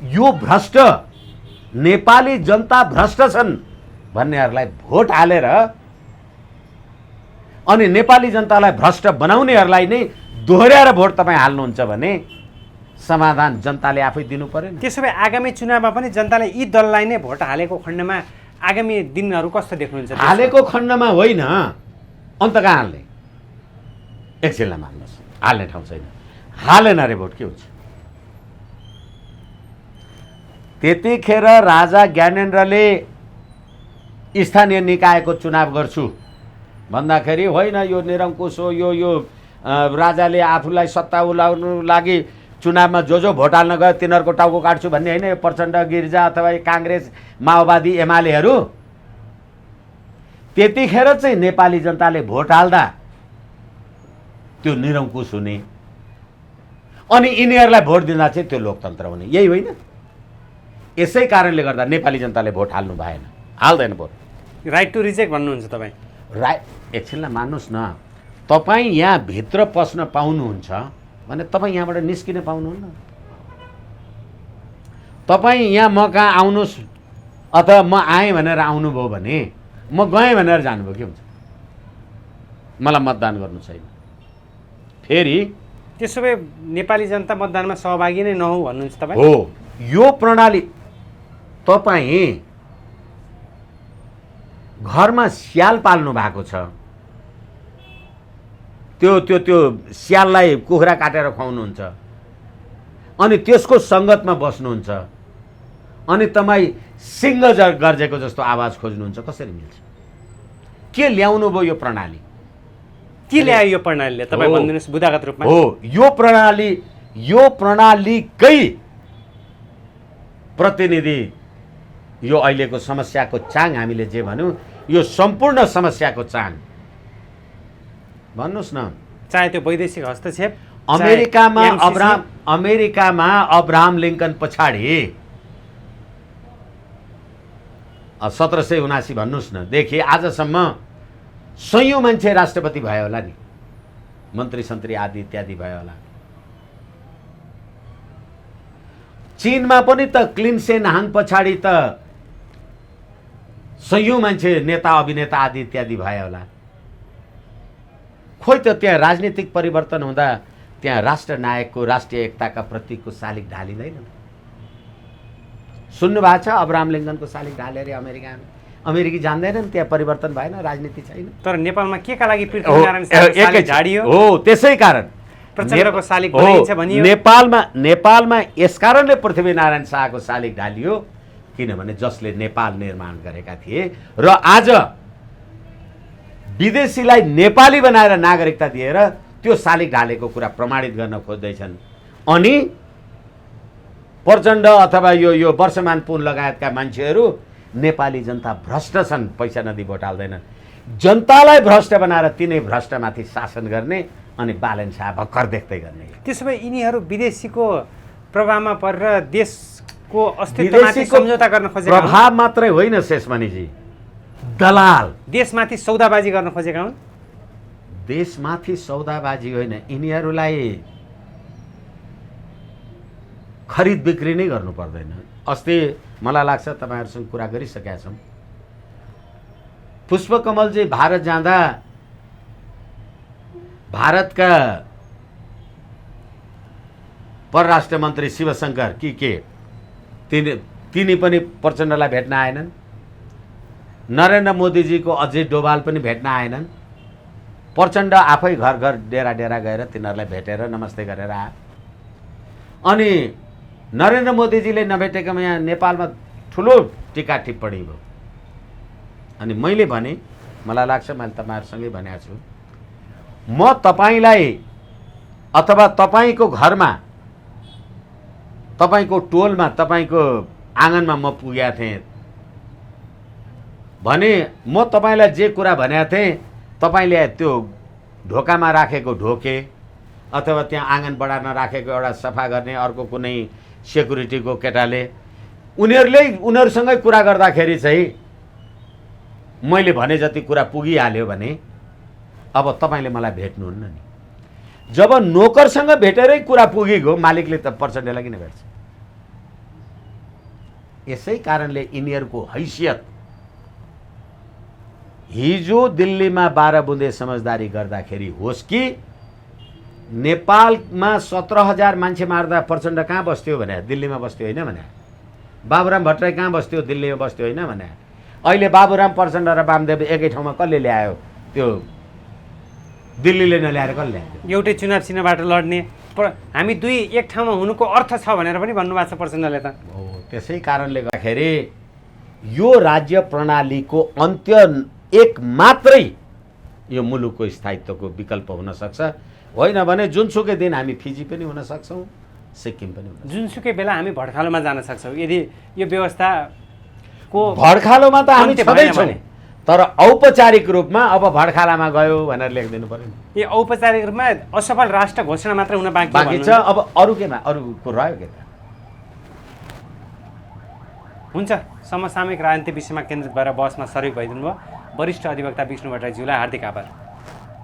यो भ्रष्ट नेपाली जनता भ्रष्ट छन् भन्नेहरूलाई भोट हालेर अनि नेपाली जनतालाई भ्रष्ट बनाउनेहरूलाई नै दोहोर्याएर भोट तपाईँ हाल्नुहुन्छ भने समाधान जनताले आफै दिनु पर्यो नि। त्यसो भए आगामी चुनावमा पनि जनताले यी दललाई नै भोट हालेको खण्डमा आगामी दिनहरू कस्तो देख्नुहुन्छ? हालेको खण्डमा होइन, अन्त कहाँ हाल्ने? एकछिनलाई मान्नुहोस्, हाल्ने ठाउँ छैन, हालेन रे भोट के हुन्छ? त्यतिखेर राजा ज्ञानेन्द्रले स्थानीय निकायको चुनाव गर्छु भन्दाखेरि होइन यो निरङ्कुश हो, यो राजाले आफूलाई सत्ता उलाउनु लागि चुनावमा जो भोट हाल्न गयो तिनीहरूको टाउको काट्छु भन्ने होइन। यो प्रचण्ड, गिरिजा अथवा काङ्ग्रेस, माओवादी, एमालेहरू त्यतिखेर चाहिँ नेपाली जनताले भोट हाल्दा त्यो निरङ्कुश हुने अनि यिनीहरूलाई भोट दिँदा चाहिँ त्यो लोकतन्त्र हुने, यही होइन? यसै कारणले गर्दा नेपाली जनताले भोट हाल्नु भएन, हाल्दैन भोट। राइट टु रिजेक्ट भन्नुहुन्छ तपाईँ? एकछिनलाई मान्नुहोस् न, तपाईँ यहाँ भित्र पस्न पाउनुहुन्छ भने तपाईँ यहाँबाट निस्किन पाउनुहुन्न। तपाईँ यहाँ म कहाँ आउनुहोस् अथवा म आएँ भनेर आउनुभयो भने म गएँ भनेर जानुभयो के हुन्छ? मलाई मतदान गर्नु छैन। फेरि त्यसो भए नेपाली जनता मतदानमा सहभागी नै नहौ भन्नुहुन्छ तपाईँ? हो, यो प्रणाली तपाईँ घरमा स्याल पाल्नु भएको छ, त्यो स्याललाई कुखुरा काटेर खुवाउनुहुन्छ अनि त्यसको सङ्गतमा बस्नुहुन्छ अनि तपाईँ सिंह गर्जेको जस्तो आवाज खोज्नुहुन्छ, कसरी मिल्छ? के ल्याउनु भयो यो प्रणाली? के ल्यायो यो प्रणालीले? तपाईँ भनिदिनुहोस् बुदागत रूपमा। हो, यो प्रणालीकै प्रतिनिधि यो अहिलेको समस्याको चाङ हामीले जे भन्यौँ यो सम्पूर्ण समस्याको चाङ भन्नुहोस् न। चाहे त्यो वैदेशिक हस्तक्षेप, अमेरिकामा अब्राहम लिङ्कन पछाडि 1779 भन्नुहोस् न देखि आजसम्म सयौँ मान्छे राष्ट्रपति भयो होला नि, मन्त्री सन्त्री आदि इत्यादि भयो होला। चीनमा पनि त क्लिनसेन हाङ पछाडि त सयौँ मान्छे नेता अभिनेता आदि इत्यादि भयो होला। खोइ त त्यहाँ राजनीतिक परिवर्तन हुँदा त्यहाँ राष्ट्र नायकको, राष्ट्रिय एकताका प्रतीकको शालिग ढालिँदैन? सुन्नु भएको छ अब्राहम लिङ्कनको शालिग ढाले अरे अमेरिकामा? अमेरिकी जान्दैनन्, त्यहाँ परिवर्तन भएन, राजनीति छैन। तर नेपालमा के का लागि पृथ्वीनारायण शालिग झाडियो? हो, त्यसै कारण प्रचण्डको शालिग भनिन्छ भनियो। नेपालमा यसकारणले पृथ्वीनारायण शाहको शालिग ढालियो किनभने जसले नेपाल निर्माण गरेका थिए र आज विदेशीलाई नेपाली बनाएर नागरिकता दिएर त्यो शालिग ढालेको कुरा प्रमाणित गर्न खोज्दैछन्। अनि प्रचण्ड अथवा यो वर्षमान पुन लगायतका मान्छेहरू नेपाली जनता भ्रष्ट छन्, पैसा नदी भोट हाल्दैनन्, जनतालाई भ्रष्ट बनाएर तिनै भ्रष्टमाथि शासन गर्ने अनि बालन शाह भर्खर देख्दै गर्ने। त्यसो भए यिनीहरू विदेशीको प्रभावमा परेर देशको अस्तित्वमाथि सम्झौता गर्न खोजेका हुन्? प्रभाव मात्रै होइन शेषमणिजी, दलाल। देशमाथि सौदाबाजी गर्न खोजेका हुन्? देशमाथि सौदाबाजी होइन, यिनीहरूलाई खरिद बिक्री नै गर्नु पर्दैन। अस्ति मलाई लाग्छ तपाईँहरूसँग कुरा गरिसकेका छौँ, पुष्पकमलजी भारत जाँदा भारतका परराष्ट्र मन्त्री शिवशङ्कर के तिनी पनि प्रचण्डलाई भेट्न आएनन्। नरेन्द्र मोदीजीको अजय डोभाल पनि भेट्न आएनन्। प्रचण्ड आफै घर घर डेरा गएर तिनीहरूलाई भेटेर नमस्ते गरेर आए। अनि नरेन्द्र मोदीजीले नभेटेकोमा यहाँ नेपालमा ठुलो टिका टिप्पणी भयो। अनि मैले भने, मलाई लाग्छ मैले तपाईँहरूसँगै भनेको छु, म तपाईँलाई अथवा तपाईँको घरमा, तपाईँको टोलमा, तपाईँको आँगनमा म पुगेका थिएँ भने म तपाईँलाई जे कुरा भनेको थिएँ तपाईँले त्यो ढोकामा राखेको ढोके अथवा त्यहाँ आँगन बढार्न राखेको एउटा सफा गर्ने अर्को कुनै सेक्युरिटीको केटाले उनीहरूसँगै कुरा गर्दाखेरि चाहिँ मैले भने जति कुरा पुगिहाल्यो भने अब तपाईँले मलाई भेट्नुहुन्न नि। जब नोकरसँग भेटेरै कुरा पुगेको मालिकले त पर्सेन्टेजलाई किन भेट्छ? यसै कारणले यिनीहरूको हैसियत हिजो दिल्लीमा 12 बुँदे समझदारी गर्दाखेरि होस् कि नेपालमा 17,000 मान्छे मार्दा प्रचण्ड कहाँ बस्थ्यो भने दिल्लीमा बस्थ्यो होइन भने, बाबुराम भट्टराई कहाँ बस्थ्यो दिल्लीमा बस्थ्यो होइन भने, अहिले बाबुराम प्रचण्ड र वामदेव एकै ठाउँमा कसले ल्यायो? त्यो दिल्लीले नल्याएर कसले ल्यायो? एउटै चुनाव चिन्हबाट लड्ने हामी दुई एक ठाउँमा हुनुको अर्थ छ भनेर पनि भन्नुभएको छ प्रचण्डले त। हो, त्यसै कारणले गर्दाखेरि यो राज्य प्रणालीको अन्त्य एक मात्रै यो मुलुकको स्थायित्वको विकल्प हुन सक्छ। होइन भने जुनसुकै दिन हामी फिजी पनि हुन सक्छौँ, सिक्किम पनि हुन सक्छौँ। जुनसुकै बेला हामी भड्खालोमा जान सक्छौँ यदि यो व्यवस्थाको भड्खालोमा त हामी अन्त्य भएन छँदैछौँ, भने। तर औपचारिक रूपमा अब भड्खालामा गयो भनेर लेखिदिनु पर्यो नि। यो औपचारिक रूपमा असफल राष्ट्र घोषणा मात्र हुन बाँकी छ। अब अरू केमा अरूको रह्यो के त? हुन्छ, समसामयिक राजनीति विषयमा केन्द्रित भएर बहसमा सहयोग भइदिनु भयो। वरिष्ठ अधिवक्ता विष्णु भट्टराईज्यूलाई हार्दिक आभार।